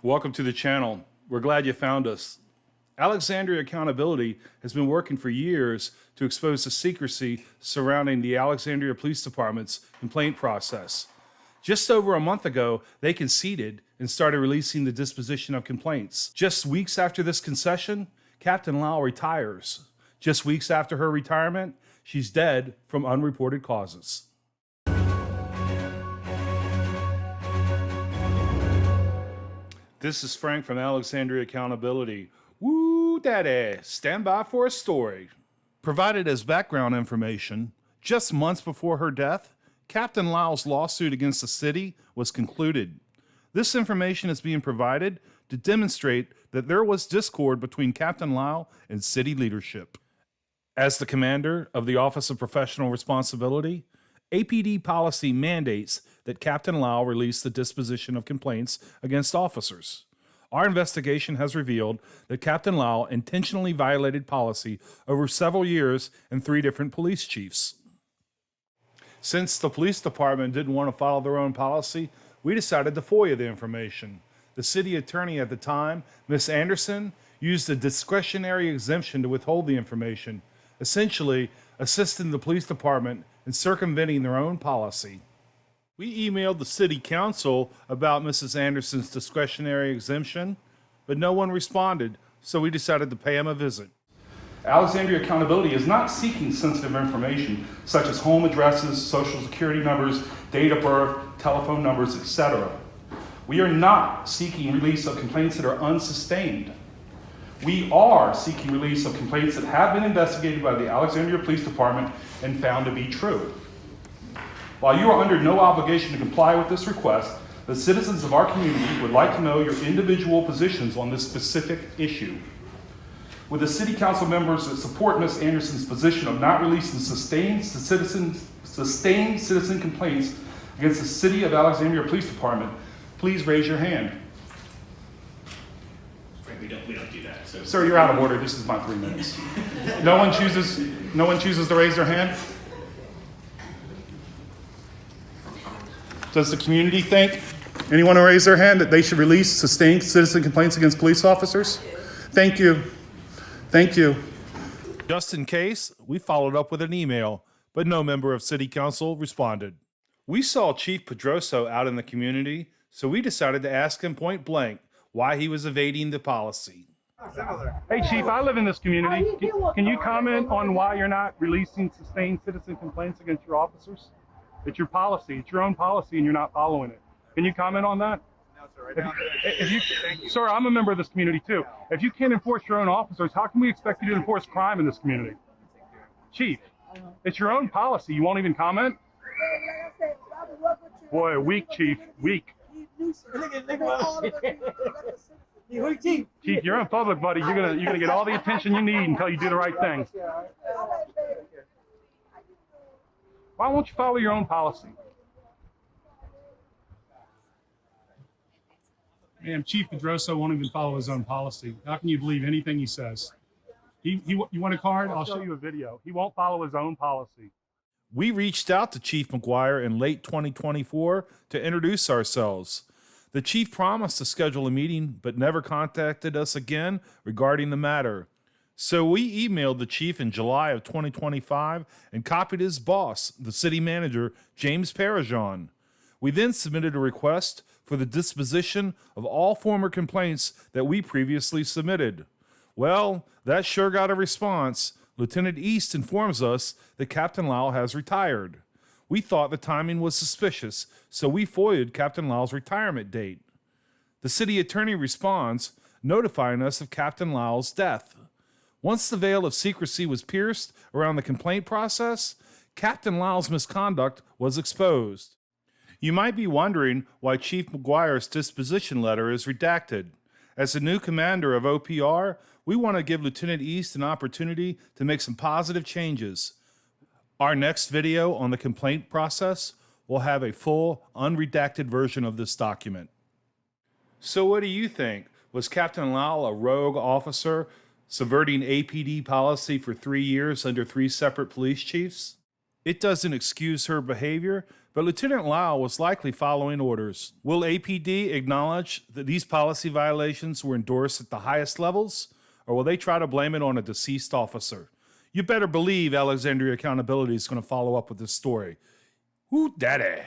Welcome to the channel. We're glad you found us. Alexandria Accountability has been working for years to expose the secrecy surrounding the Alexandria Police Department's complaint process. Just over a month ago, they conceded and started releasing the disposition of complaints. Just weeks after this concession, Captain Lau retires. Just weeks after her retirement, she's dead from unreported causes. This is Frank from Alexandria Accountability. Woo, daddy, stand by for a story. Provided as background information, just months before her death, Captain Lau's lawsuit against the city was concluded. This information is being provided to demonstrate that there was discord between Captain Lau and city leadership. As the commander of the Office of Professional Responsibility, APD policy mandates that Captain Lau release the disposition of complaints against officers. Our investigation has revealed that Captain Lau intentionally violated policy over several years and 3 different police chiefs. Since the police department didn't want to follow their own policy, we decided to FOIA the information. The city attorney at the time, Ms. Anderson, used a discretionary exemption to withhold the information, essentially assisting the police department in circumventing their own policy. We emailed the city council about Mrs. Anderson's discretionary exemption, but no one responded, so we decided to pay him a visit. Alexandria Accountability is not seeking sensitive information such as home addresses, social security numbers, date of birth, telephone numbers, etc. We are not seeking release of complaints that are unsustained. We are seeking release of complaints that have been investigated by the Alexandria Police Department and found to be true. While you are under no obligation to comply with this request, the citizens of our community would like to know your individual positions on this specific issue. Would the city council members that support Ms. Anderson's position of not releasing sustained citizen complaints against the City of Alexandria Police Department, please raise your hand. We don't do that. So. Sir, you're out of order. This is my 3 minutes. No one chooses to raise their hand? Does the community think, anyone who raised their hand, that they should release sustained citizen complaints against police officers? Thank you. Thank you. Just in case, we followed up with an email, but no member of City Council responded. We saw Chief Pedroso out in the community, so we decided to ask him point blank why he was evading the policy. Hey, Chief, I live in this community. Can you comment on why you're not releasing sustained citizen complaints against your officers? It's your policy. It's your own policy, and you're not following it. Can you comment on that? No, sir. Sir, I'm a member of this community, too. If you can't enforce your own officers, how can we expect you to enforce crime in this community? Chief, it's your own policy. You won't even comment? Boy, weak, Chief. Weak. Chief, you're in public, buddy. You're gonna get all the attention you need until you do the right thing. Why won't you follow your own policy? Man, Chief Pedroso won't even follow his own policy. How can you believe anything he says? You want a card? I'll show you a video. He won't follow his own policy. We reached out to Chief McGuire in late 2024 to introduce ourselves. The chief promised to schedule a meeting, but never contacted us again regarding the matter. So we emailed the chief in July of 2025 and copied his boss, the city manager, James Parajon. We then submitted a request for the disposition of all former complaints that we previously submitted. Well, that sure got a response. Lieutenant East informs us that Captain Lau has retired. We thought the timing was suspicious, so we FOIA'd Captain Lau's retirement date. The city attorney responds, notifying us of Captain Lau's death. Once the veil of secrecy was pierced around the complaint process, Captain Lau's misconduct was exposed. You might be wondering why Chief McGuire's disposition letter is redacted. As the new commander of OPR, we want to give Lieutenant East an opportunity to make some positive changes. Our next video on the complaint process will have a full, unredacted version of this document. So what do you think? Was Captain Lau a rogue officer subverting APD policy for 3 years under 3 separate police chiefs? It doesn't excuse her behavior, but Lieutenant Lyle was likely following orders. Will APD acknowledge that these policy violations were endorsed at the highest levels, or will they try to blame it on a deceased officer? You better believe Alexandria Accountability is going to follow up with this story. Woo, daddy.